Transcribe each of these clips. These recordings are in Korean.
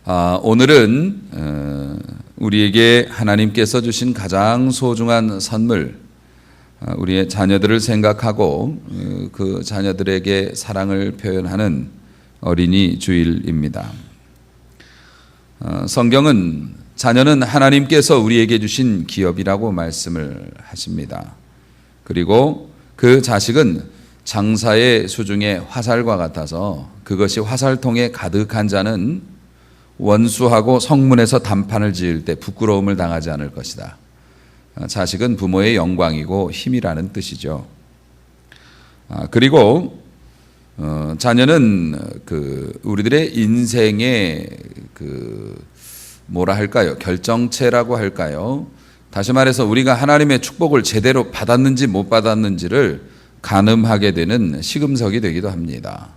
오늘은 우리에게 하나님께서 주신 가장 소중한 선물, 우리의 자녀들을 생각하고 그 자녀들에게 사랑을 표현하는 어린이 주일입니다. 성경은 자녀는 하나님께서 우리에게 주신 기업이라고 말씀을 하십니다. 그리고 그 자식은 장사의 수중의 화살과 같아서 그것이 화살통에 가득한 자는 원수하고 성문에서 단판을 지을 때 부끄러움을 당하지 않을 것이다. 자식은 부모의 영광이고 힘이라는 뜻이죠. 그리고 자녀는 우리들의 인생의 뭐라 할까요? 결정체라고 할까요? 다시 말해서 우리가 하나님의 축복을 제대로 받았는지 못 받았는지를 가늠하게 되는 시금석이 되기도 합니다.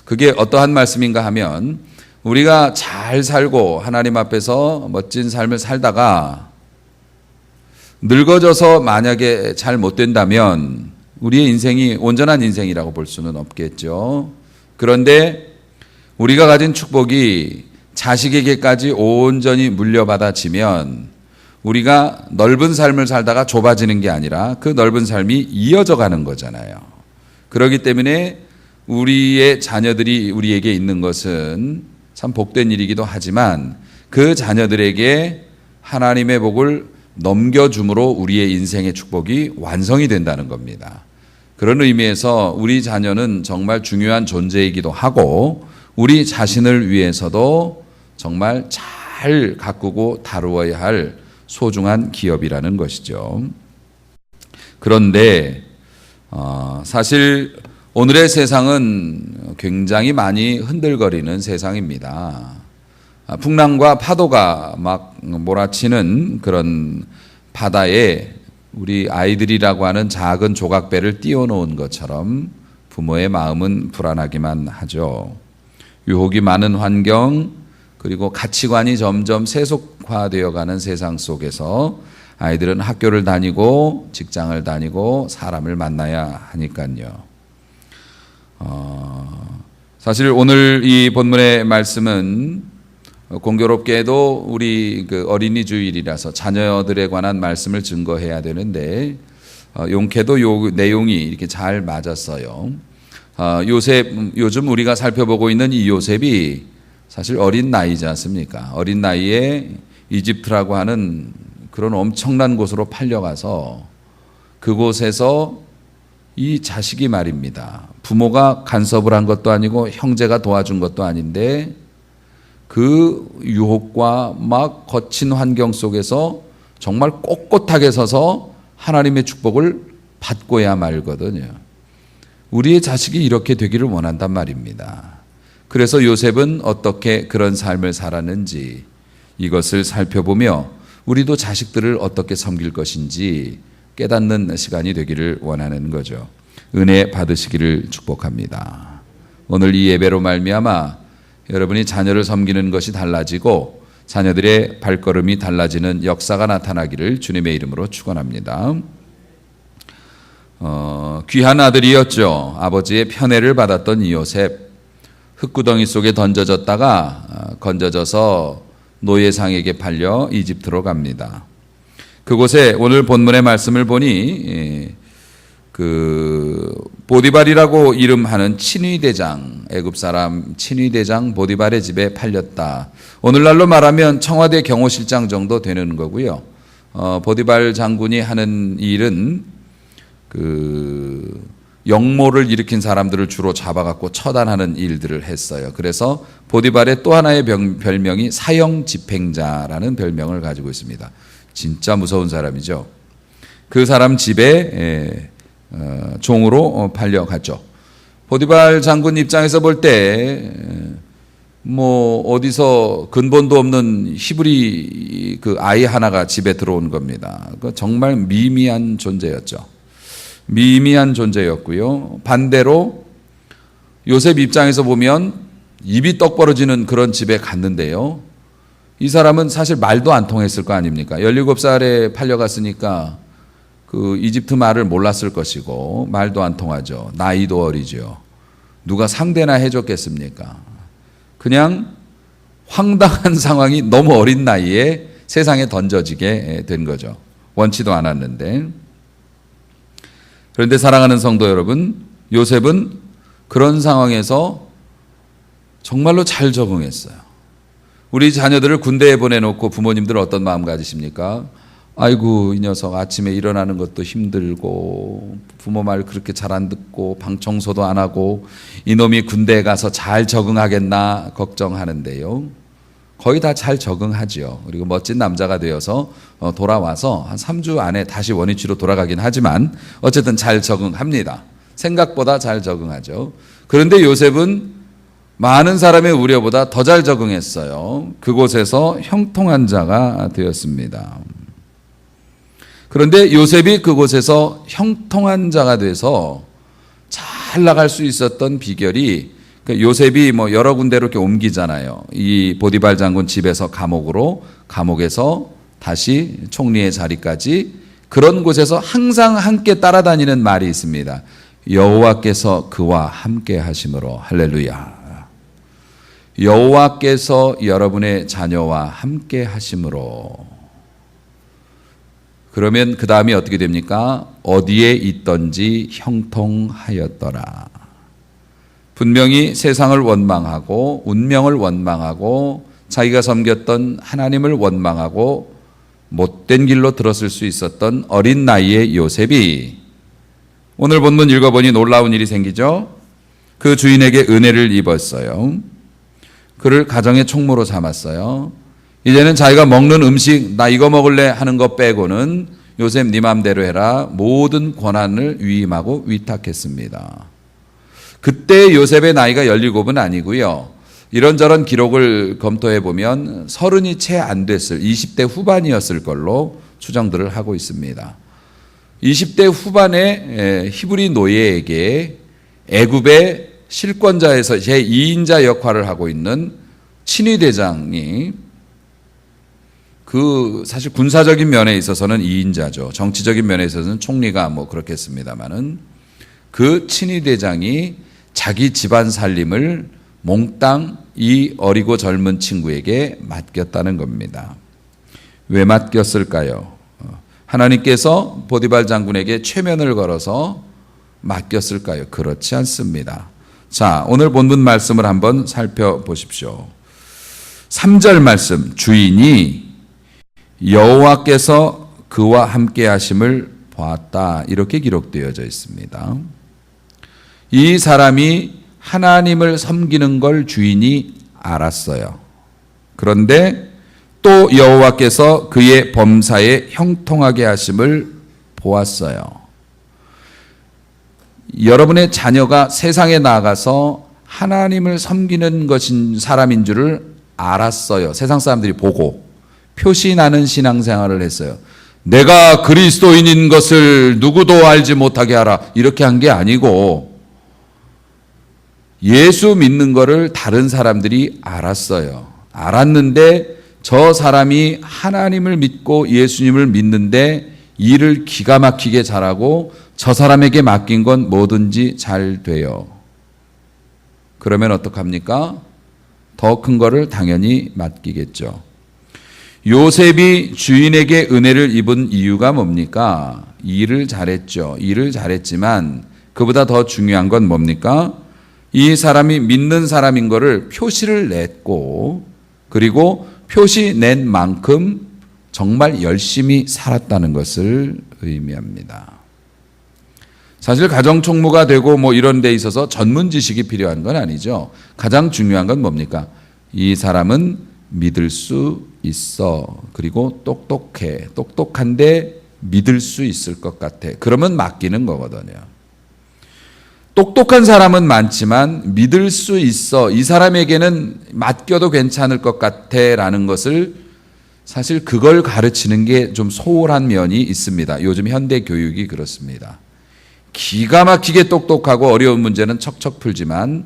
그게 어떠한 말씀인가 하면 우리가 잘 살고 하나님 앞에서 멋진 삶을 살다가 늙어져서 만약에 잘 못 된다면 우리의 인생이 온전한 인생이라고 볼 수는 없겠죠. 그런데 우리가 가진 축복이 자식에게까지 온전히 물려받아지면 우리가 넓은 삶을 살다가 좁아지는 게 아니라 그 넓은 삶이 이어져 가는 거잖아요. 그렇기 때문에 우리의 자녀들이 우리에게 있는 것은 참 복된 일이기도 하지만 그 자녀들에게 하나님의 복을 넘겨줌으로 우리의 인생의 축복이 완성이 된다는 겁니다. 그런 의미에서 우리 자녀는 정말 중요한 존재이기도 하고 우리 자신을 위해서도 정말 잘 가꾸고 다루어야 할 소중한 기업이라는 것이죠. 그런데 사실 오늘의 세상은 굉장히 많이 흔들거리는 세상입니다. 풍랑과 파도가 막 몰아치는 그런 바다에 우리 아이들이라고 하는 작은 조각배를 띄워놓은 것처럼 부모의 마음은 불안하기만 하죠. 유혹이 많은 환경, 그리고 가치관이 점점 세속화되어가는 세상 속에서 아이들은 학교를 다니고 직장을 다니고 사람을 만나야 하니까요. 사실 오늘 이 본문의 말씀은 공교롭게도 우리 어린이 주일이라서 자녀들에 관한 말씀을 증거해야 되는데 용케도 요 내용이 이렇게 잘 맞았어요. 요즘 우리가 살펴보고 있는 이 요셉이 사실 어린 나이지 않습니까? 어린 나이에 이집트라고 하는 그런 엄청난 곳으로 팔려가서 그곳에서 이 자식이 말입니다. 부모가 간섭을 한 것도 아니고 형제가 도와준 것도 아닌데 그 유혹과 막 거친 환경 속에서 정말 꼿꼿하게 서서 하나님의 축복을 받고야 말거든요. 우리의 자식이 이렇게 되기를 원한단 말입니다. 그래서 요셉은 어떻게 그런 삶을 살았는지 이것을 살펴보며 우리도 자식들을 어떻게 섬길 것인지 깨닫는 시간이 되기를 원하는 거죠. 은혜 받으시기를 축복합니다. 오늘 이 예배로 말미암아 여러분이 자녀를 섬기는 것이 달라지고 자녀들의 발걸음이 달라지는 역사가 나타나기를 주님의 이름으로 축원합니다. 귀한 아들이었죠. 아버지의 편애를 받았던 이 요셉, 흙구덩이 속에 던져졌다가 건져져서 노예상에게 팔려 이집트로 갑니다. 그곳에 오늘 본문의 말씀을 보니 보디발이라고 이름하는 친위대장, 애굽 사람 친위대장 보디발의 집에 팔렸다. 오늘날로 말하면 청와대 경호실장 정도 되는 거고요. 보디발 장군이 하는 일은 역모를 일으킨 사람들을 주로 잡아갖고 처단하는 일들을 했어요. 그래서 보디발의 또 하나의 별명이 사형 집행자라는 별명을 가지고 있습니다. 진짜 무서운 사람이죠. 그 사람 집에 종으로 팔려갔죠. 보디발 장군 입장에서 볼 때 어디서 근본도 없는 히브리 아이 하나가 집에 들어온 겁니다. 정말 미미한 존재였죠. 미미한 존재였고요. 반대로 요셉 입장에서 보면 입이 떡 벌어지는 그런 집에 갔는데요. 이 사람은 사실 말도 안 통했을 거 아닙니까? 17살에 팔려갔으니까 이집트 말을 몰랐을 것이고 말도 안 통하죠. 나이도 어리죠. 누가 상대나 해줬겠습니까? 그냥 황당한 상황이 너무 어린 나이에 세상에 던져지게 된 거죠. 원치도 않았는데. 그런데 사랑하는 성도 여러분, 요셉은 그런 상황에서 정말로 잘 적응했어요. 우리 자녀들을 군대에 보내놓고 부모님들은 어떤 마음 가지십니까? 아이고, 이 녀석 아침에 일어나는 것도 힘들고 부모 말 그렇게 잘 안 듣고 방 청소도 안 하고 이놈이 군대에 가서 잘 적응하겠나 걱정하는데요. 거의 다 잘 적응하죠. 그리고 멋진 남자가 되어서 돌아와서 한 3주 안에 다시 원위치로 돌아가긴 하지만 어쨌든 잘 적응합니다. 생각보다 잘 적응하죠. 그런데 요셉은 많은 사람의 우려보다 더 잘 적응했어요. 그곳에서 형통한 자가 되었습니다. 그런데 요셉이 그곳에서 형통한 자가 돼서 잘 나갈 수 있었던 비결이, 요셉이 뭐 여러 군데로 이렇게 옮기잖아요. 이 보디발 장군 집에서 감옥으로, 감옥에서 다시 총리의 자리까지, 그런 곳에서 항상 함께 따라다니는 말이 있습니다. 여호와께서 그와 함께 하심으로. 할렐루야. 여호와께서 여러분의 자녀와 함께 하심으로. 그러면 그 다음이 어떻게 됩니까? 어디에 있던지 형통하였더라. 분명히 세상을 원망하고 운명을 원망하고 자기가 섬겼던 하나님을 원망하고 못된 길로 들었을 수 있었던 어린 나이의 요셉이 오늘 본문 읽어보니 놀라운 일이 생기죠. 그 주인에게 은혜를 입었어요. 그를 가정의 총무로 삼았어요. 이제는 자기가 먹는 음식, 나 이거 먹을래 하는 것 빼고는 요셉 네 맘대로 해라, 모든 권한을 위임하고 위탁했습니다. 그때 요셉의 나이가 17은 아니고요. 이런저런 기록을 검토해 보면 30이 채 안 됐을 20대 후반이었을 걸로 추정들을 하고 있습니다. 20대 후반의 히브리 노예에게 애굽의 실권자에서 제2인자 역할을 하고 있는 친위대장이, 사실 군사적인 면에 있어서는 2인자죠. 정치적인 면에 있어서는 총리가 뭐 그렇겠습니다만은, 그 친위대장이 자기 집안 살림을 몽땅 이 어리고 젊은 친구에게 맡겼다는 겁니다. 왜 맡겼을까요? 하나님께서 보디발 장군에게 최면을 걸어서 맡겼을까요? 그렇지 않습니다. 자, 오늘 본문 말씀을 한번 살펴보십시오. 3절 말씀, 주인이 여호와께서 그와 함께 하심을 보았다, 이렇게 기록되어져 있습니다. 이 사람이 하나님을 섬기는 걸 주인이 알았어요. 그런데 또 여호와께서 그의 범사에 형통하게 하심을 보았어요. 여러분의 자녀가 세상에 나가서 하나님을 섬기는 것인 사람인 줄을 알았어요. 세상 사람들이 보고 표시나는 신앙생활을 했어요. 내가 그리스도인인 것을 누구도 알지 못하게 하라, 이렇게 한 게 아니고 예수 믿는 거를 다른 사람들이 알았어요. 알았는데 저 사람이 하나님을 믿고 예수님을 믿는데 일을 기가 막히게 잘하고 저 사람에게 맡긴 건 뭐든지 잘 돼요. 그러면 어떡합니까? 더 큰 거를 당연히 맡기겠죠. 요셉이 주인에게 은혜를 입은 이유가 뭡니까? 일을 잘했죠. 일을 잘했지만 그보다 더 중요한 건 뭡니까? 이 사람이 믿는 사람인 거를 표시를 냈고, 그리고 표시 낸 만큼 정말 열심히 살았다는 것을 의미합니다. 사실 가정총무가 되고 뭐 이런 데 있어서 전문 지식이 필요한 건 아니죠. 가장 중요한 건 뭡니까? 이 사람은 믿을 수 있어. 그리고 똑똑해. 똑똑한데 믿을 수 있을 것 같아. 그러면 맡기는 거거든요. 똑똑한 사람은 많지만 믿을 수 있어, 이 사람에게는 맡겨도 괜찮을 것 같아 라는 것을, 사실 그걸 가르치는 게 좀 소홀한 면이 있습니다. 요즘 현대 교육이 그렇습니다. 기가 막히게 똑똑하고 어려운 문제는 척척 풀지만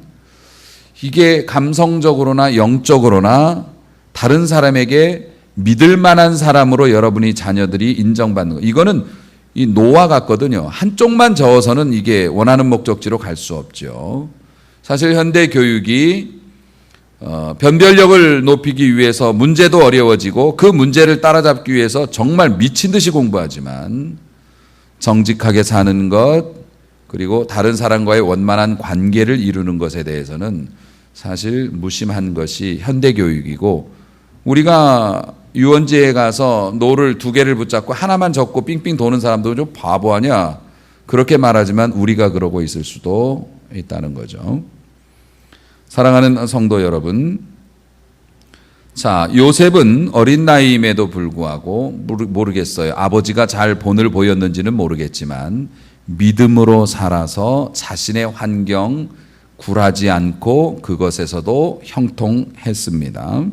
이게 감성적으로나 영적으로나 다른 사람에게 믿을 만한 사람으로 여러분이 자녀들이 인정받는 거, 이거는 이 노와 같거든요. 한쪽만 저어서는 이게 원하는 목적지로 갈 수 없죠. 사실 현대 교육이 변별력을 높이기 위해서 문제도 어려워지고 그 문제를 따라잡기 위해서 정말 미친 듯이 공부하지만 정직하게 사는 것, 그리고 다른 사람과의 원만한 관계를 이루는 것에 대해서는 사실 무심한 것이 현대교육이고, 우리가 유원지에 가서 노를 2개를 붙잡고 하나만 접고 삥삥 도는 사람도 좀 바보 아니야, 그렇게 말하지만 우리가 그러고 있을 수도 있다는 거죠. 사랑하는 성도 여러분, 자, 요셉은 어린 나이임에도 불구하고 모르겠어요. 아버지가 잘 본을 보였는지는 모르겠지만 믿음으로 살아서 자신의 환경 굴하지 않고 그것에서도 형통했습니다.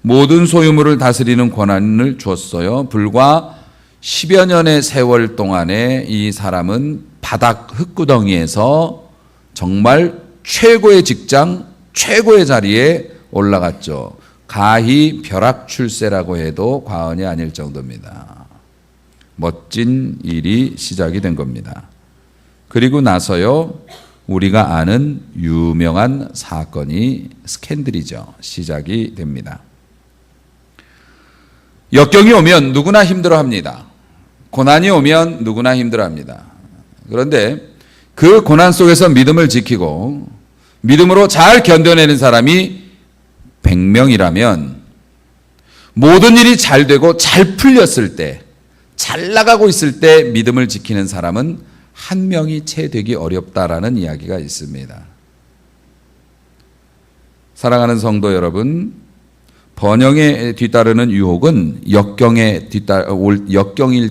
모든 소유물을 다스리는 권한을 주었어요. 불과 10여 년의 세월 동안에 이 사람은 바닥 흙구덩이에서 정말 최고의 직장, 최고의 자리에 올라갔죠. 가히 벼락출세라고 해도 과언이 아닐 정도입니다. 멋진 일이 시작이 된 겁니다. 그리고 나서요, 우리가 아는 유명한 사건이 스캔들이죠. 시작이 됩니다. 역경이 오면 누구나 힘들어합니다. 고난이 오면 누구나 힘들어합니다. 그런데 그 고난 속에서 믿음을 지키고 믿음으로 잘 견뎌내는 사람이 100명이라면 모든 일이 잘 되고 잘 풀렸을 때, 잘 나가고 있을 때 믿음을 지키는 사람은 1명이 채 되기 어렵다라는 이야기가 있습니다. 사랑하는 성도 여러분, 번영에 뒤따르는 유혹은 역경일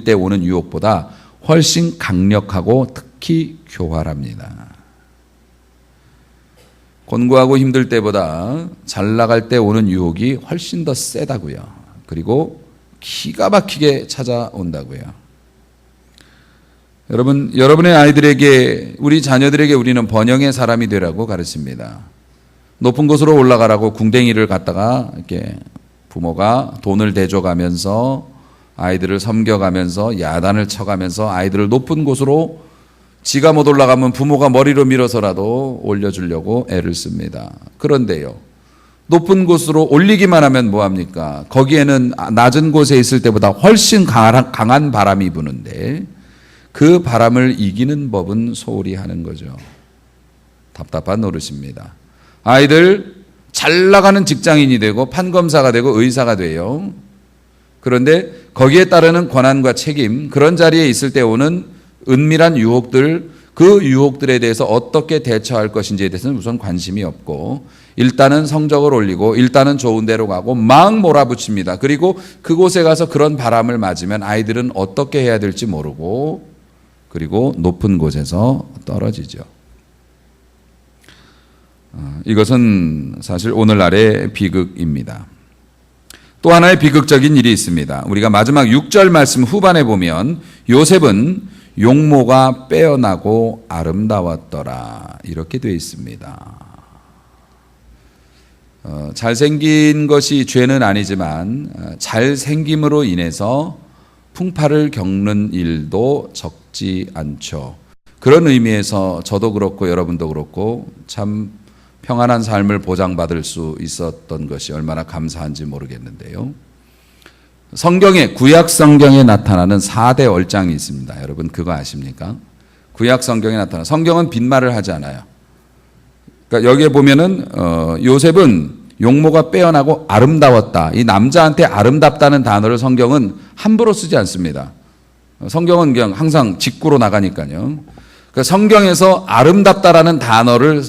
때 오는 유혹보다 훨씬 강력하고 특히 교활합니다. 곤고하고 힘들 때보다 잘 나갈 때 오는 유혹이 훨씬 더 세다고요. 그리고 기가 막히게 찾아온다고요. 여러분, 여러분의 아이들에게, 우리 자녀들에게 우리는 번영의 사람이 되라고 가르칩니다. 높은 곳으로 올라가라고 궁뎅이를 갖다가 이렇게 부모가 돈을 대줘가면서 아이들을 섬겨가면서 야단을 쳐가면서 아이들을 높은 곳으로 지가 못 올라가면 부모가 머리로 밀어서라도 올려주려고 애를 씁니다. 그런데요, 높은 곳으로 올리기만 하면 뭐합니까? 거기에는 낮은 곳에 있을 때보다 훨씬 강한 바람이 부는데 그 바람을 이기는 법은 소홀히 하는 거죠. 답답한 노릇입니다. 아이들 잘 나가는 직장인이 되고 판검사가 되고 의사가 돼요. 그런데 거기에 따르는 권한과 책임, 그런 자리에 있을 때 오는 은밀한 유혹들, 그 유혹들에 대해서 어떻게 대처할 것인지에 대해서는 우선 관심이 없고, 일단은 성적을 올리고 일단은 좋은 데로 가고 막 몰아붙입니다. 그리고 그곳에 가서 그런 바람을 맞으면 아이들은 어떻게 해야 될지 모르고, 그리고 높은 곳에서 떨어지죠. 이것은 사실 오늘날의 비극입니다. 또 하나의 비극적인 일이 있습니다. 우리가 마지막 6절 말씀 후반에 보면 요셉은 용모가 빼어나고 아름다웠더라, 이렇게 되어 있습니다. 잘생긴 것이 죄는 아니지만 잘생김으로 인해서 풍파를 겪는 일도 적지 않죠. 그런 의미에서 저도 그렇고 여러분도 그렇고 참 평안한 삶을 보장받을 수 있었던 것이 얼마나 감사한지 모르겠는데요. 성경에, 구약 성경에 나타나는 4대 얼짱이 있습니다. 여러분 그거 아십니까? 구약 성경에 나타나, 성경은 빈말을 하지 않아요. 그러니까 여기에 보면은 요셉은 용모가 빼어나고 아름다웠다. 이 남자한테 아름답다는 단어를 성경은 함부로 쓰지 않습니다. 성경은 그냥 항상 직구로 나가니까요. 그러니까 성경에서 아름답다라는 단어를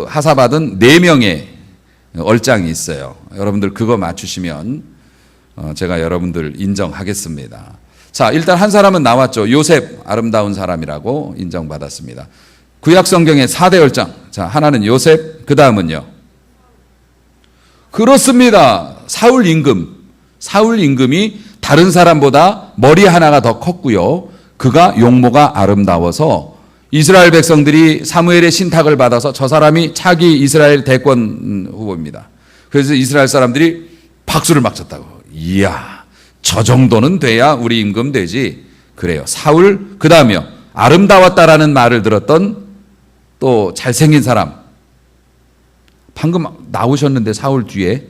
하사받은 4명의 얼짱이 있어요. 여러분들 그거 맞추시면 제가 여러분들 인정하겠습니다. 자, 일단 한 사람은 나왔죠. 요셉, 아름다운 사람이라고 인정받았습니다. 구약 성경의 4대 얼짱. 자, 하나는 요셉, 그 다음은요. 그렇습니다. 사울 임금. 사울 임금이 다른 사람보다 머리 하나가 더 컸고요. 그가 용모가 아름다워서 이스라엘 백성들이 사무엘의 신탁을 받아서 저 사람이 차기 이스라엘 대권 후보입니다. 그래서 이스라엘 사람들이 박수를 막 쳤다고. 이야, 저 정도는 돼야 우리 임금 되지. 그래요. 사울, 그 다음이요. 아름다웠다라는 말을 들었던 또 잘생긴 사람. 방금 나오셨는데 사울 뒤에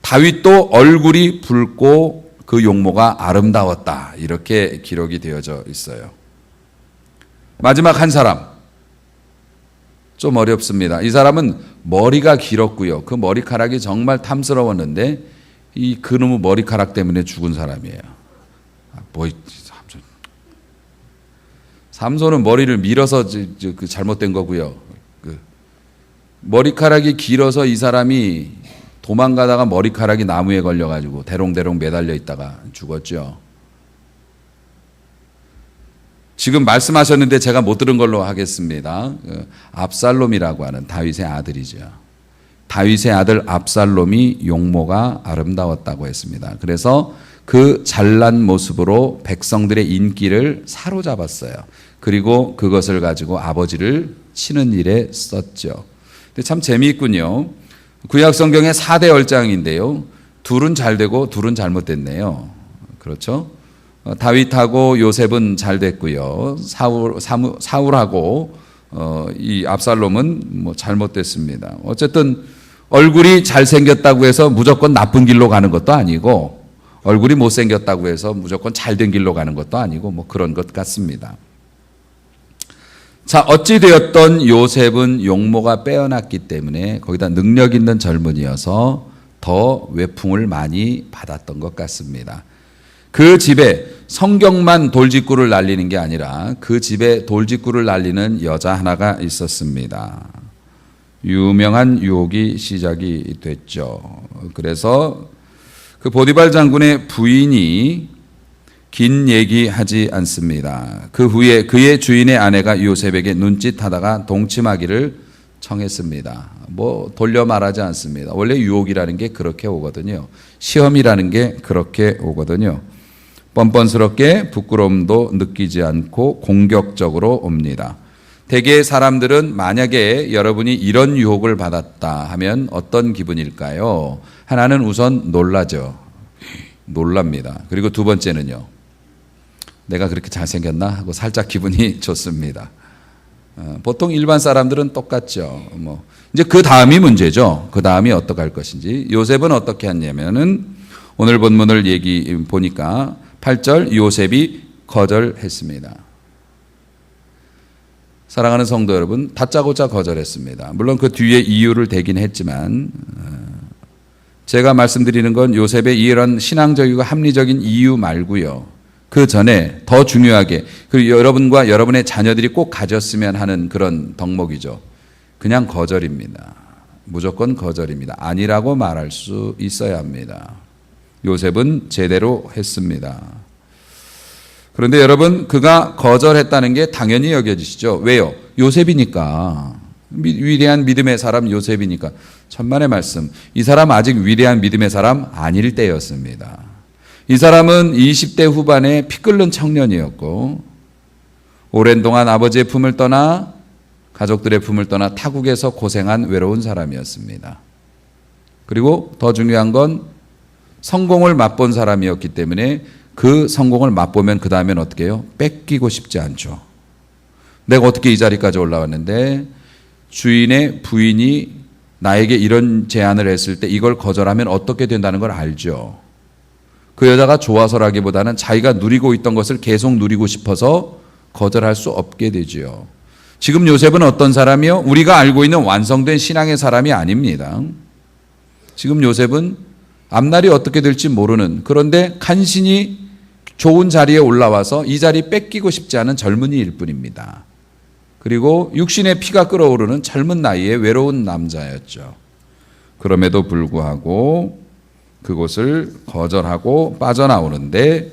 다윗도 얼굴이 붉고 그 용모가 아름다웠다. 이렇게 기록이 되어져 있어요. 마지막 한 사람. 좀 어렵습니다. 이 사람은 머리가 길었고요. 그 머리카락이 정말 탐스러웠는데 이 그놈의 머리카락 때문에 죽은 사람이에요. 삼손은 머리를 밀어서 잘못된 거고요. 머리카락이 길어서 이 사람이 도망가다가 머리카락이 나무에 걸려가지고 대롱대롱 매달려 있다가 죽었죠. 지금 말씀하셨는데 제가 못 들은 걸로 하겠습니다. 압살롬이라고 하는 다윗의 아들이죠. 다윗의 아들 압살롬이 용모가 아름다웠다고 했습니다. 그래서 그 잘난 모습으로 백성들의 인기를 사로잡았어요. 그리고 그것을 가지고 아버지를 치는 일에 썼죠. 근데 참 재미있군요. 구약 성경의 4대 얼짱인데요. 둘은 잘 되고 둘은 잘못됐네요. 그렇죠? 다윗하고 요셉은 잘 됐고요. 사울하고 이 압살롬은 뭐 잘못됐습니다. 어쨌든 얼굴이 잘생겼다고 해서 무조건 나쁜 길로 가는 것도 아니고 얼굴이 못생겼다고 해서 무조건 잘된 길로 가는 것도 아니고 뭐 그런 것 같습니다. 자, 어찌되었던 요셉은 용모가 빼어났기 때문에 거기다 능력 있는 젊은이여서 더 외풍을 많이 받았던 것 같습니다. 그 집에 성경만 돌직구를 날리는 게 아니라 그 집에 돌직구를 날리는 여자 하나가 있었습니다. 유명한 유혹이 시작이 됐죠. 그래서 그 보디발 장군의 부인이 긴 얘기하지 않습니다. 그 후에 그의 주인의 아내가 요셉에게 눈짓하다가 동침하기를 청했습니다. 뭐 돌려 말하지 않습니다. 원래 유혹이라는 게 그렇게 오거든요. 시험이라는 게 그렇게 오거든요. 뻔뻔스럽게 부끄러움도 느끼지 않고 공격적으로 옵니다. 대개 사람들은 만약에 여러분이 이런 유혹을 받았다 하면 어떤 기분일까요? 하나는 우선 놀라죠. 놀랍니다. 그리고 두 번째는요. 내가 그렇게 잘생겼나? 하고 살짝 기분이 좋습니다. 보통 일반 사람들은 똑같죠. 이제 그 다음이 문제죠. 그 다음이 어떻게 할 것인지. 요셉은 어떻게 했냐면은 오늘 본문을 보니까 8절 요셉이 거절했습니다. 사랑하는 성도 여러분, 다짜고짜 거절했습니다. 물론 그 뒤에 이유를 대긴 했지만 제가 말씀드리는 건 요셉의 이런 신앙적이고 합리적인 이유 말고요. 그 전에 더 중요하게 그리고 여러분과 여러분의 자녀들이 꼭 가졌으면 하는 그런 덕목이죠. 그냥 거절입니다. 무조건 거절입니다. 아니라고 말할 수 있어야 합니다. 요셉은 제대로 했습니다. 그런데 여러분, 그가 거절했다는 게 당연히 여겨지시죠. 왜요? 요셉이니까. 위대한 믿음의 사람 요셉이니까. 천만의 말씀. 이 사람 아직 위대한 믿음의 사람 아닐 때였습니다. 이 사람은 20대 후반에 피 끓는 청년이었고 오랜 동안 아버지의 품을 떠나 가족들의 품을 떠나 타국에서 고생한 외로운 사람이었습니다. 그리고 더 중요한 건 성공을 맛본 사람이었기 때문에 그 성공을 맛보면 그 다음엔 어떻게 해요? 뺏기고 싶지 않죠. 내가 어떻게 이 자리까지 올라왔는데 주인의 부인이 나에게 이런 제안을 했을 때 이걸 거절하면 어떻게 된다는 걸 알죠. 그 여자가 좋아서라기보다는 자기가 누리고 있던 것을 계속 누리고 싶어서 거절할 수 없게 되죠. 지금 요셉은 어떤 사람이요? 우리가 알고 있는 완성된 신앙의 사람이 아닙니다. 지금 요셉은 앞날이 어떻게 될지 모르는, 그런데 간신히 좋은 자리에 올라와서 이 자리 뺏기고 싶지 않은 젊은이일 뿐입니다. 그리고 육신의 피가 끓어오르는 젊은 나이에 외로운 남자였죠. 그럼에도 불구하고 그곳을 거절하고 빠져나오는데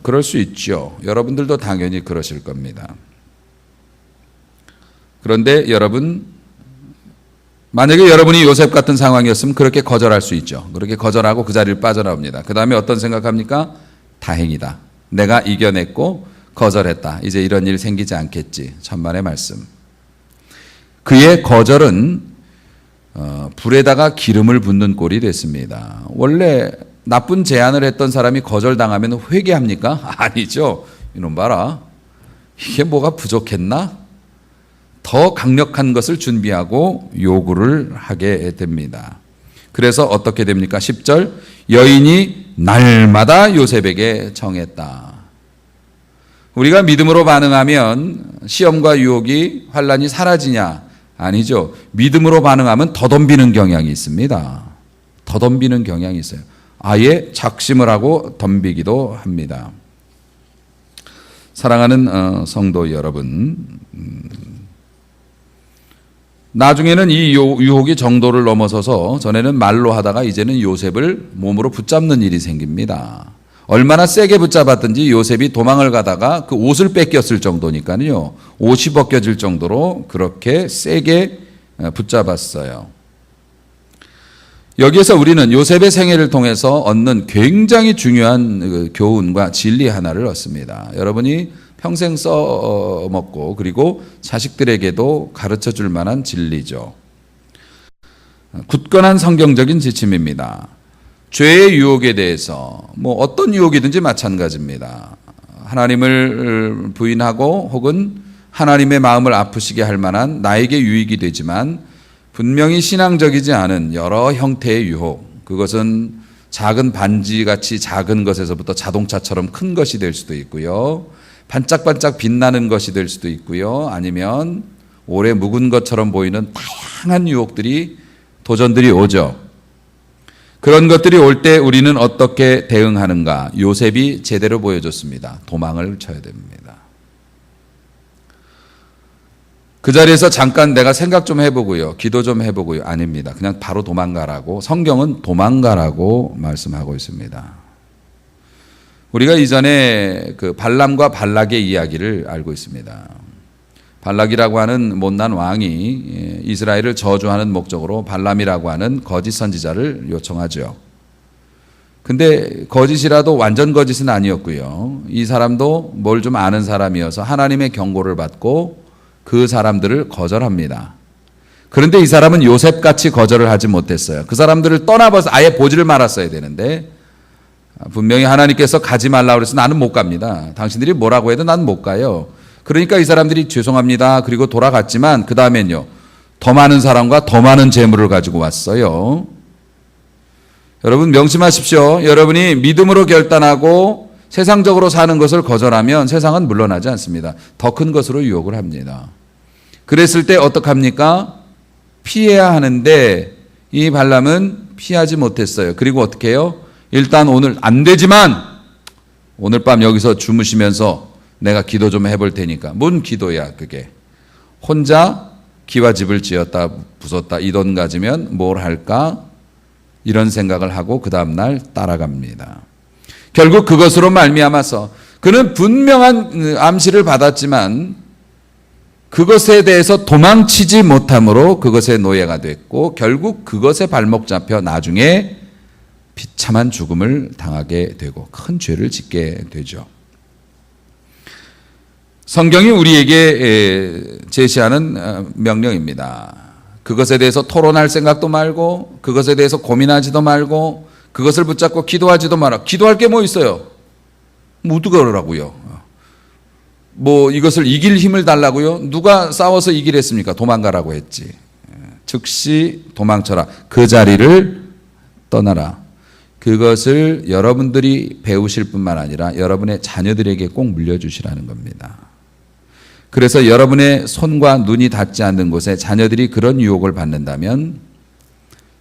그럴 수 있죠. 여러분들도 당연히 그러실 겁니다. 그런데 여러분, 만약에 여러분이 요셉 같은 상황이었으면 그렇게 거절할 수 있죠. 그렇게 거절하고 그 자리를 빠져나옵니다. 그 다음에 어떤 생각합니까? 다행이다. 내가 이겨냈고 거절했다. 이제 이런 일 생기지 않겠지. 천만의 말씀. 그의 거절은 불에다가 기름을 붓는 꼴이 됐습니다. 원래 나쁜 제안을 했던 사람이 거절당하면 회개합니까? 아니죠. 이놈 봐라. 이게 뭐가 부족했나? 더 강력한 것을 준비하고 요구를 하게 됩니다. 그래서 어떻게 됩니까? 10절, 여인이 날마다 요셉에게 청했다. 우리가 믿음으로 반응하면 시험과 유혹이 환란이 사라지냐? 아니죠. 믿음으로 반응하면 더 덤비는 경향이 있습니다. 더 덤비는 경향이 있어요. 아예 작심을 하고 덤비기도 합니다. 사랑하는 성도 여러분, 나중에는 이 유혹이 정도를 넘어서서 전에는 말로 하다가 이제는 요셉을 몸으로 붙잡는 일이 생깁니다. 얼마나 세게 붙잡았든지 요셉이 도망을 가다가 그 옷을 뺏겼을 정도니까요. 옷이 벗겨질 정도로 그렇게 세게 붙잡았어요. 여기에서 우리는 요셉의 생애를 통해서 얻는 굉장히 중요한 교훈과 진리 하나를 얻습니다. 여러분이 평생 써먹고 그리고 자식들에게도 가르쳐 줄 만한 진리죠. 굳건한 성경적인 지침입니다. 죄의 유혹에 대해서 어떤 유혹이든지 마찬가지입니다. 하나님을 부인하고 혹은 하나님의 마음을 아프시게 할 만한 나에게 유익이 되지만 분명히 신앙적이지 않은 여러 형태의 유혹, 그것은 작은 반지같이 작은 것에서부터 자동차처럼 큰 것이 될 수도 있고요. 반짝반짝 빛나는 것이 될 수도 있고요. 아니면 오래 묵은 것처럼 보이는 다양한 유혹들이, 도전들이 오죠. 그런 것들이 올 때 우리는 어떻게 대응하는가? 요셉이 제대로 보여줬습니다. 도망을 쳐야 됩니다. 그 자리에서 잠깐 내가 생각 좀 해보고요. 기도 좀 해보고요. 아닙니다. 그냥 바로 도망가라고, 성경은 도망가라고 말씀하고 있습니다. 우리가 이전에 그 발람과 발락의 이야기를 알고 있습니다. 발락이라고 하는 못난 왕이 이스라엘을 저주하는 목적으로 발람이라고 하는 거짓 선지자를 요청하죠. 근데 거짓이라도 완전 거짓은 아니었고요. 이 사람도 뭘 좀 아는 사람이어서 하나님의 경고를 받고 그 사람들을 거절합니다. 그런데 이 사람은 요셉같이 거절을 하지 못했어요. 그 사람들을 떠나버려서 아예 보지를 말았어야 되는데 분명히 하나님께서 가지 말라고 그래서 나는 못 갑니다. 당신들이 뭐라고 해도 난 못 가요. 그러니까 이 사람들이 죄송합니다. 그리고 돌아갔지만 그 다음엔요. 더 많은 사람과 더 많은 재물을 가지고 왔어요. 여러분 명심하십시오. 여러분이 믿음으로 결단하고 세상적으로 사는 것을 거절하면 세상은 물러나지 않습니다. 더 큰 것으로 유혹을 합니다. 그랬을 때 어떡합니까? 피해야 하는데 이 발람은 피하지 못했어요. 그리고 어떻게 해요? 일단 오늘 안 되지만 오늘 밤 여기서 주무시면서 내가 기도 좀 해볼 테니까. 뭔 기도야 그게. 혼자 기와 집을 지었다 부쉈다 이 돈 가지면 뭘 할까? 이런 생각을 하고 그 다음날 따라갑니다. 결국 그것으로 말미암아서 그는 분명한 암시를 받았지만 그것에 대해서 도망치지 못함으로 그것의 노예가 됐고 결국 그것에 발목 잡혀 나중에 비참한 죽음을 당하게 되고 큰 죄를 짓게 되죠. 성경이 우리에게 제시하는 명령입니다. 그것에 대해서 토론할 생각도 말고 그것에 대해서 고민하지도 말고 그것을 붙잡고 기도하지도 마라. 기도할 게 뭐 있어요? 누가 그러라고요? 이것을 이길 힘을 달라고요? 누가 싸워서 이기랬습니까? 도망가라고 했지. 즉시 도망쳐라. 그 자리를 떠나라. 그것을 여러분들이 배우실 뿐만 아니라 여러분의 자녀들에게 꼭 물려주시라는 겁니다. 그래서 여러분의 손과 눈이 닿지 않는 곳에 자녀들이 그런 유혹을 받는다면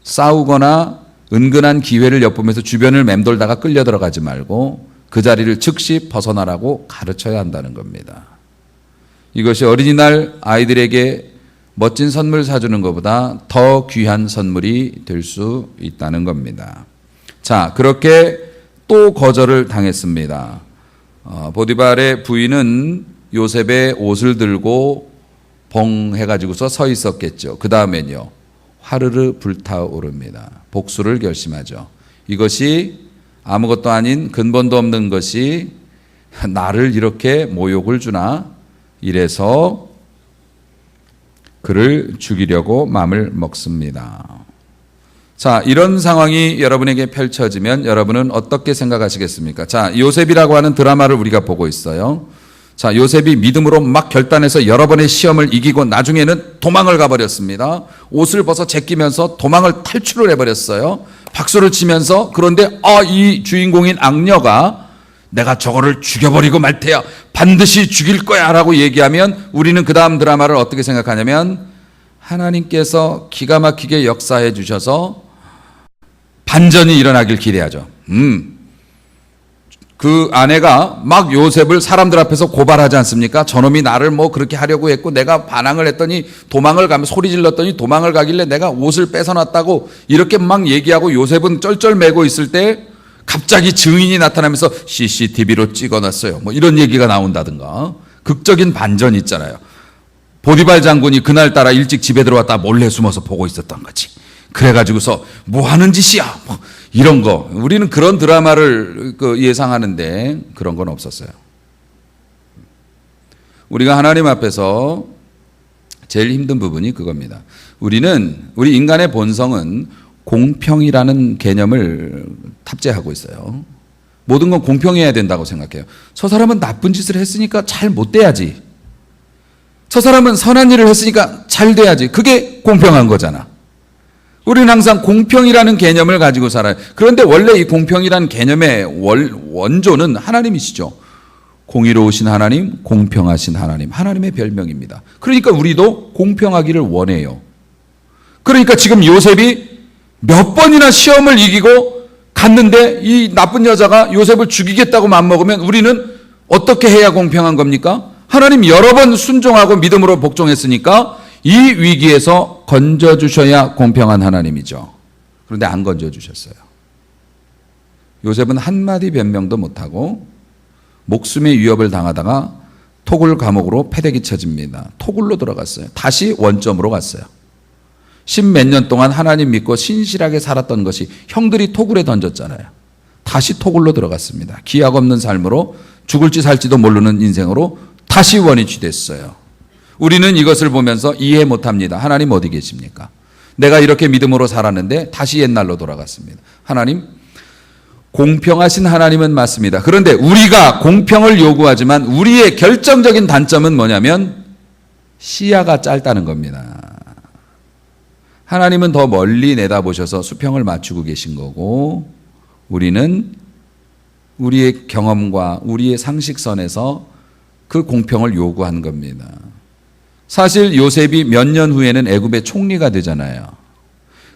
싸우거나 은근한 기회를 엿보면서 주변을 맴돌다가 끌려 들어가지 말고 그 자리를 즉시 벗어나라고 가르쳐야 한다는 겁니다. 이것이 어린이날 아이들에게 멋진 선물 사주는 것보다 더 귀한 선물이 될 수 있다는 겁니다. 자, 그렇게 또 거절을 당했습니다. 보디발의 부인은 요셉의 옷을 들고 봉 해가지고서 서 있었겠죠. 그 다음엔요. 화르르 불타오릅니다. 복수를 결심하죠. 이것이 아무것도 아닌 근본도 없는 것이 나를 이렇게 모욕을 주나 이래서 그를 죽이려고 마음을 먹습니다. 자, 이런 상황이 여러분에게 펼쳐지면 여러분은 어떻게 생각하시겠습니까? 자, 요셉이라고 하는 드라마를 우리가 보고 있어요. 자, 요셉이 믿음으로 막 결단해서 여러 번의 시험을 이기고 나중에는 도망을 가버렸습니다. 옷을 벗어 제끼면서 도망을 탈출을 해버렸어요. 박수를 치면서. 그런데 이 주인공인 악녀가 내가 저거를 죽여버리고 말 테야, 반드시 죽일 거야 라고 얘기하면 우리는 그 다음 드라마를 어떻게 생각하냐면 하나님께서 기가 막히게 역사해 주셔서 반전이 일어나길 기대하죠. 그 아내가 막 요셉을 사람들 앞에서 고발하지 않습니까? 저놈이 나를 뭐 그렇게 하려고 했고 내가 반항을 했더니 도망을 가면 소리 질렀더니 도망을 가길래 내가 옷을 뺏어놨다고 이렇게 막 얘기하고 요셉은 쩔쩔매고 있을 때 갑자기 증인이 나타나면서 CCTV로 찍어놨어요. 뭐 이런 얘기가 나온다든가 극적인 반전이 있잖아요. 보디발 장군이 그날따라 일찍 집에 들어왔다 몰래 숨어서 보고 있었던 거지. 그래가지고서 뭐 하는 짓이야 뭐 이런 거. 우리는 그런 드라마를 예상하는데 그런 건 없었어요. 우리가 하나님 앞에서 제일 힘든 부분이 그겁니다. 우리 인간의 본성은 공평이라는 개념을 탑재하고 있어요. 모든 건 공평해야 된다고 생각해요. 저 사람은 나쁜 짓을 했으니까 잘 못 돼야지. 저 사람은 선한 일을 했으니까 잘 돼야지. 그게 공평한 거잖아. 우리는 항상 공평이라는 개념을 가지고 살아요. 그런데 원래 이 공평이라는 개념의 원조는 하나님이시죠. 공의로우신 하나님, 공평하신 하나님, 하나님의 별명입니다. 그러니까 우리도 공평하기를 원해요. 그러니까 지금 요셉이 몇 번이나 시험을 이기고 갔는데 이 나쁜 여자가 요셉을 죽이겠다고 맘먹으면 우리는 어떻게 해야 공평한 겁니까? 하나님 여러 번 순종하고 믿음으로 복종했으니까 이 위기에서 건져주셔야 공평한 하나님이죠. 그런데 안 건져주셨어요. 요셉은 한마디 변명도 못하고 목숨의 위협을 당하다가 토굴 감옥으로 패대기 쳐집니다. 토굴로 들어갔어요. 다시 원점으로 갔어요. 10몇 년 동안 하나님 믿고 신실하게 살았던 것이 형들이 토굴에 던졌잖아요. 다시 토굴로 들어갔습니다. 기약 없는 삶으로 죽을지 살지도 모르는 인생으로 다시 원위치 됐어요. 우리는 이것을 보면서 이해 못합니다. 하나님 어디 계십니까? 내가 이렇게 믿음으로 살았는데 다시 옛날로 돌아갔습니다. 하나님, 공평하신 하나님은 맞습니다. 그런데 우리가 공평을 요구하지만 우리의 결정적인 단점은 뭐냐면 시야가 짧다는 겁니다. 하나님은 더 멀리 내다보셔서 수평을 맞추고 계신 거고 우리는 우리의 경험과 우리의 상식선에서 그 공평을 요구한 겁니다. 사실 요셉이 몇 년 후에는 애굽의 총리가 되잖아요.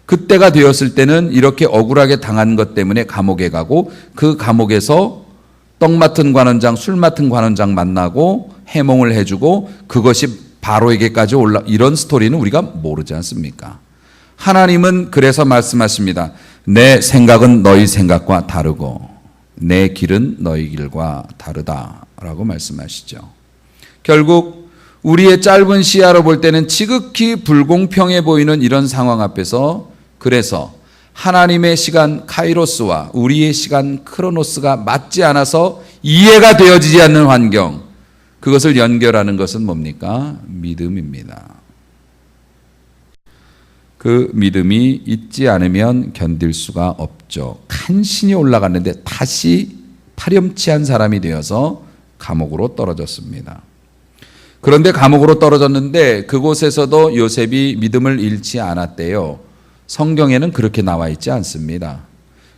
그때가 되었을 때는 이렇게 억울하게 당한 것 때문에 감옥에 가고 그 감옥에서 떡 맡은 관원장, 술 맡은 관원장 만나고 해몽을 해주고 그것이 바로에게까지 이런 스토리는 우리가 모르지 않습니까? 하나님은 그래서 말씀하십니다. 내 생각은 너희 생각과 다르고 내 길은 너희 길과 다르다라고 말씀하시죠. 결국 우리의 짧은 시야로 볼 때는 지극히 불공평해 보이는 이런 상황 앞에서 그래서 하나님의 시간 카이로스와 우리의 시간 크로노스가 맞지 않아서 이해가 되어지지 않는 환경, 그것을 연결하는 것은 뭡니까? 믿음입니다. 그 믿음이 있지 않으면 견딜 수가 없죠. 간신히 올라갔는데 다시 파렴치한 사람이 되어서 감옥으로 떨어졌습니다. 그런데 감옥으로 떨어졌는데 그곳에서도 요셉이 믿음을 잃지 않았대요. 성경에는 그렇게 나와 있지 않습니다.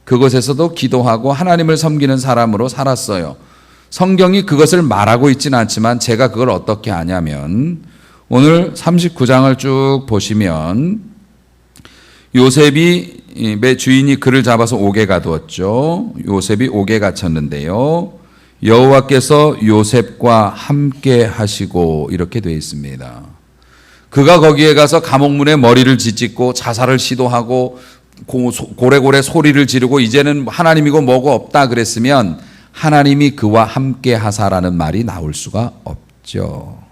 그곳에서도 기도하고 하나님을 섬기는 사람으로 살았어요. 성경이 그것을 말하고 있지는 않지만 제가 그걸 어떻게 아냐면 오늘 39장을 쭉 보시면 요셉이 매 주인이 그를 잡아서 옥에 가두었죠. 요셉이 옥에 갇혔는데요. 여호와께서 요셉과 함께 하시고 이렇게 되어 있습니다. 그가 거기에 가서 감옥문에 머리를 짓짓고 자살을 시도하고 고래고래 소리를 지르고 이제는 하나님이고 뭐고 없다 그랬으면 하나님이 그와 함께 하사라는 말이 나올 수가 없죠.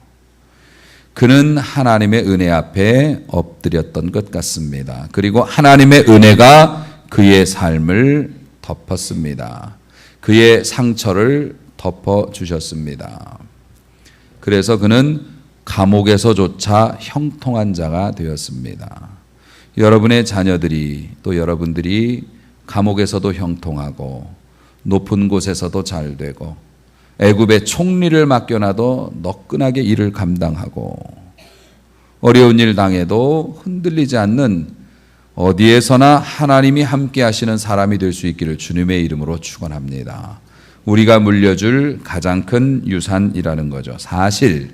그는 하나님의 은혜 앞에 엎드렸던 것 같습니다. 그리고 하나님의 은혜가 그의 삶을 덮었습니다. 그의 상처를 덮어주셨습니다. 그래서 그는 감옥에서조차 형통한 자가 되었습니다. 여러분의 자녀들이 또 여러분들이 감옥에서도 형통하고 높은 곳에서도 잘 되고 애굽의 총리를 맡겨놔도 너끈하게 일을 감당하고 어려운 일 당해도 흔들리지 않는 어디에서나 하나님이 함께 하시는 사람이 될 수 있기를 주님의 이름으로 축원합니다. 우리가 물려줄 가장 큰 유산이라는 거죠. 사실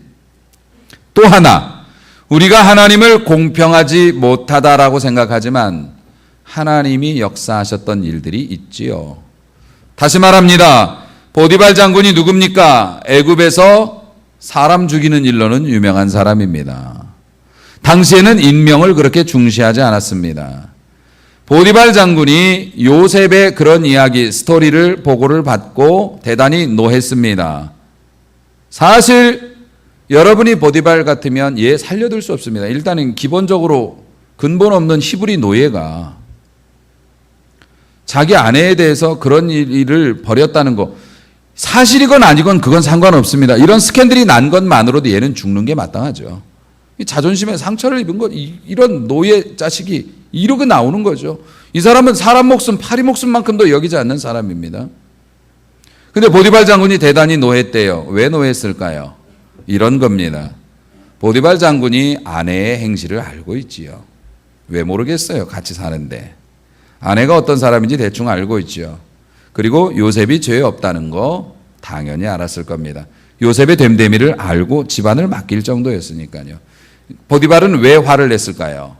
또 하나, 우리가 하나님을 공평하지 못하다라고 생각하지만 하나님이 역사하셨던 일들이 있지요. 다시 말합니다. 보디발 장군이 누굽니까? 애굽에서 사람 죽이는 일로는 유명한 사람입니다. 당시에는 인명을 그렇게 중시하지 않았습니다. 보디발 장군이 요셉의 그런 이야기, 스토리를 보고를 받고 대단히 노했습니다. 사실 여러분이 보디발 같으면 얘 살려둘 수 없습니다. 일단은 기본적으로 근본 없는 히브리 노예가 자기 아내에 대해서 그런 일을 벌였다는 거, 사실이건 아니건 그건 상관없습니다. 이런 스캔들이 난 것만으로도 얘는 죽는 게 마땅하죠. 자존심에 상처를 입은 것, 이런 노예 자식이 이렇게 나오는 거죠. 이 사람은 사람 목숨, 파리 목숨만큼도 여기지 않는 사람입니다. 근데 보디발 장군이 대단히 노했대요. 왜 노했을까요? 이런 겁니다. 보디발 장군이 아내의 행실을 알고 있지요. 왜 모르겠어요. 같이 사는데. 아내가 어떤 사람인지 대충 알고 있지요. 그리고 요셉이 죄 없다는 거 당연히 알았을 겁니다. 요셉의 됨됨이를 알고 집안을 맡길 정도였으니까요. 보디발은 왜 화를 냈을까요?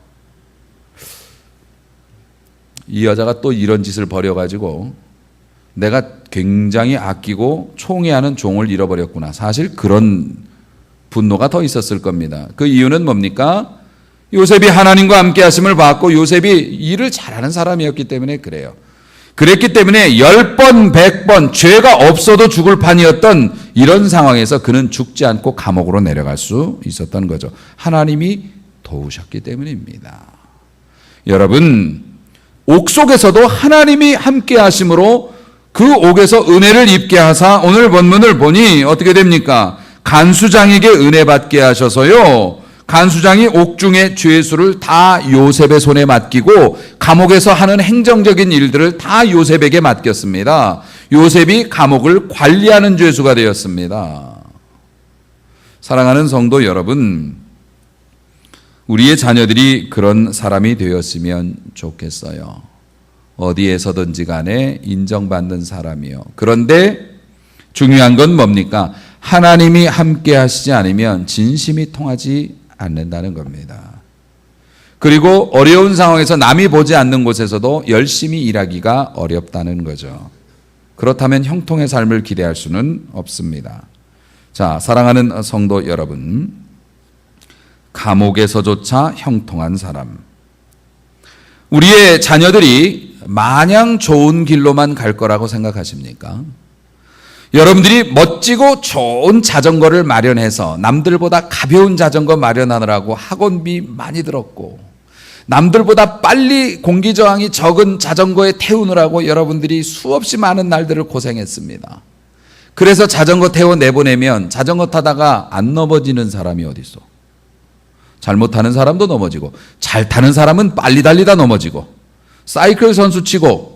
이 여자가 또 이런 짓을 벌여가지고 내가 굉장히 아끼고 총애하는 종을 잃어버렸구나. 사실 그런 분노가 더 있었을 겁니다. 그 이유는 뭡니까? 요셉이 하나님과 함께 하심을 받고 요셉이 일을 잘하는 사람이었기 때문에 그래요. 그랬기 때문에 10번, 100번 죄가 없어도 죽을 판이었던 이런 상황에서 그는 죽지 않고 감옥으로 내려갈 수 있었던 거죠. 하나님이 도우셨기 때문입니다. 여러분, 옥 속에서도 하나님이 함께 하심으로 그 옥에서 은혜를 입게 하사 오늘 본문을 보니 어떻게 됩니까? 간수장에게 은혜 받게 하셔서요. 간수장이 옥중의 죄수를 다 요셉의 손에 맡기고 감옥에서 하는 행정적인 일들을 다 요셉에게 맡겼습니다. 요셉이 감옥을 관리하는 죄수가 되었습니다. 사랑하는 성도 여러분, 우리의 자녀들이 그런 사람이 되었으면 좋겠어요. 어디에서든지 간에 인정받는 사람이요. 그런데 중요한 건 뭡니까? 하나님이 함께 하시지 않으면 진심이 통하지 않는다는 겁니다. 그리고 어려운 상황에서 남이 보지 않는 곳에서도 열심히 일하기가 어렵다는 거죠. 그렇다면 형통의 삶을 기대할 수는 없습니다. 자, 사랑하는 성도 여러분, 감옥에서조차 형통한 사람. 우리의 자녀들이 마냥 좋은 길로만 갈 거라고 생각하십니까? 여러분들이 멋지고 좋은 자전거를 마련해서 남들보다 가벼운 자전거 마련하느라고 학원비 많이 들었고 남들보다 빨리 공기저항이 적은 자전거에 태우느라고 여러분들이 수없이 많은 날들을 고생했습니다. 그래서 자전거 태워 내보내면 자전거 타다가 안 넘어지는 사람이 어디 있어? 잘못 타는 사람도 넘어지고 잘 타는 사람은 빨리 달리다 넘어지고 사이클 선수 치고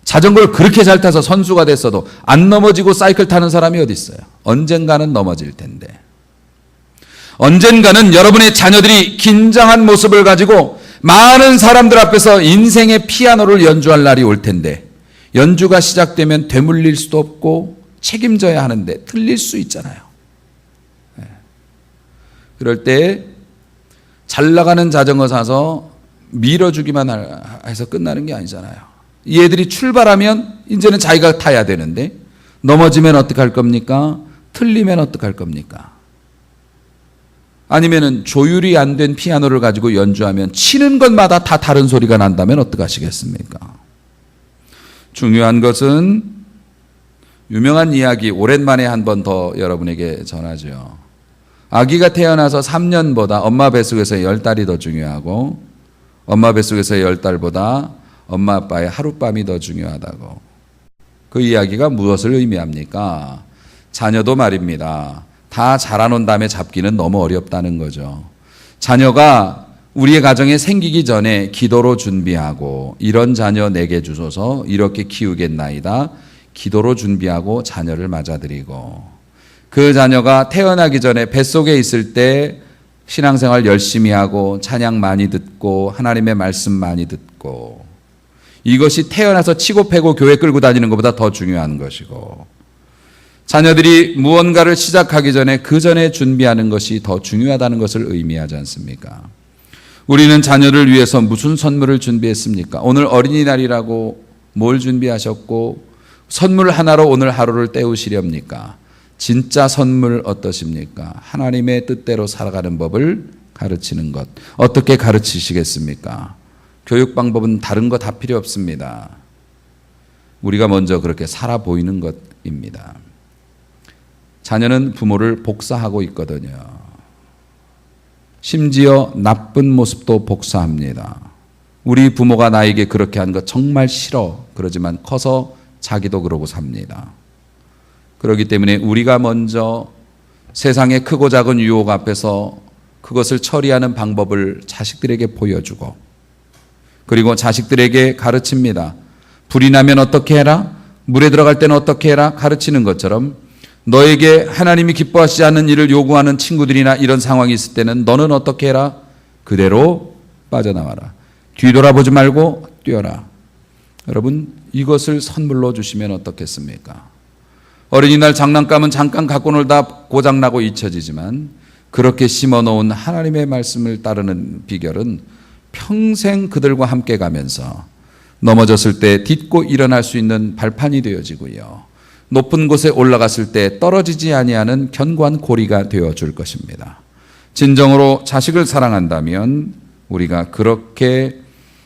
자전거를 그렇게 잘 타서 선수가 됐어도 안 넘어지고 사이클 타는 사람이 어디 있어요? 언젠가는 넘어질 텐데. 언젠가는 여러분의 자녀들이 긴장한 모습을 가지고 많은 사람들 앞에서 인생의 피아노를 연주할 날이 올 텐데 연주가 시작되면 되물릴 수도 없고 책임져야 하는데 틀릴 수 있잖아요. 그럴 때 잘 나가는 자전거 사서 밀어주기만 해서 끝나는 게 아니잖아요. 얘들이 출발하면 이제는 자기가 타야 되는데 넘어지면 어떡할 겁니까? 틀리면 어떡할 겁니까? 아니면은 조율이 안 된 피아노를 가지고 연주하면 치는 것마다 다 다른 소리가 난다면 어떡하시겠습니까? 중요한 것은 유명한 이야기 오랜만에 한 번 더 여러분에게 전하죠. 아기가 태어나서 3년보다 엄마 뱃속에서 10달이 더 중요하고 엄마 뱃속에서 10달보다 엄마 아빠의 하룻밤이 더 중요하다고. 그 이야기가 무엇을 의미합니까? 자녀도 말입니다. 다 자라놓은 다음에 잡기는 너무 어렵다는 거죠. 자녀가 우리의 가정에 생기기 전에 기도로 준비하고 이런 자녀 내게 주소서 이렇게 키우겠나이다. 기도로 준비하고 자녀를 맞아들이고 그 자녀가 태어나기 전에 뱃속에 있을 때 신앙생활 열심히 하고 찬양 많이 듣고 하나님의 말씀 많이 듣고, 이것이 태어나서 치고 패고 교회 끌고 다니는 것보다 더 중요한 것이고, 자녀들이 무언가를 시작하기 전에 그 전에 준비하는 것이 더 중요하다는 것을 의미하지 않습니까? 우리는 자녀를 위해서 무슨 선물을 준비했습니까? 오늘 어린이날이라고 뭘 준비하셨고 선물 하나로 오늘 하루를 때우시렵니까? 진짜 선물 어떠십니까? 하나님의 뜻대로 살아가는 법을 가르치는 것. 어떻게 가르치시겠습니까? 교육 방법은 다른 거 다 필요 없습니다. 우리가 먼저 그렇게 살아 보이는 것입니다. 자녀는 부모를 복사하고 있거든요. 심지어 나쁜 모습도 복사합니다. 우리 부모가 나에게 그렇게 한 거 정말 싫어. 그러지만 커서 자기도 그러고 삽니다. 그렇기 때문에 우리가 먼저 세상의 크고 작은 유혹 앞에서 그것을 처리하는 방법을 자식들에게 보여주고, 그리고 자식들에게 가르칩니다. 불이 나면 어떻게 해라? 물에 들어갈 때는 어떻게 해라? 가르치는 것처럼 너에게 하나님이 기뻐하시지 않는 일을 요구하는 친구들이나 이런 상황이 있을 때는 너는 어떻게 해라? 그대로 빠져나와라. 뒤돌아보지 말고 뛰어라. 여러분, 이것을 선물로 주시면 어떻겠습니까? 어린이날 장난감은 잠깐 갖고 놀다 고장나고 잊혀지지만 그렇게 심어놓은 하나님의 말씀을 따르는 비결은 평생 그들과 함께 가면서 넘어졌을 때 딛고 일어날 수 있는 발판이 되어지고요, 높은 곳에 올라갔을 때 떨어지지 아니하는 견고한 고리가 되어줄 것입니다. 진정으로 자식을 사랑한다면 우리가 그렇게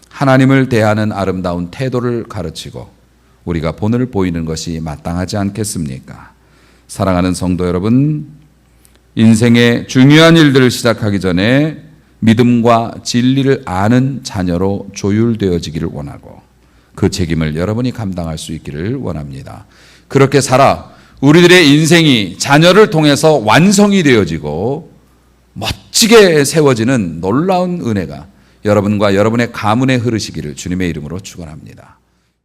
하나님을 대하는 아름다운 태도를 가르치고 우리가 본을 보이는 것이 마땅하지 않겠습니까? 사랑하는 성도 여러분, 인생의 중요한 일들을 시작하기 전에 믿음과 진리를 아는 자녀로 조율되어지기를 원하고 그 책임을 여러분이 감당할 수 있기를 원합니다. 그렇게 살아 우리들의 인생이 자녀를 통해서 완성이 되어지고 멋지게 세워지는 놀라운 은혜가 여러분과 여러분의 가문에 흐르시기를 주님의 이름으로 축원합니다.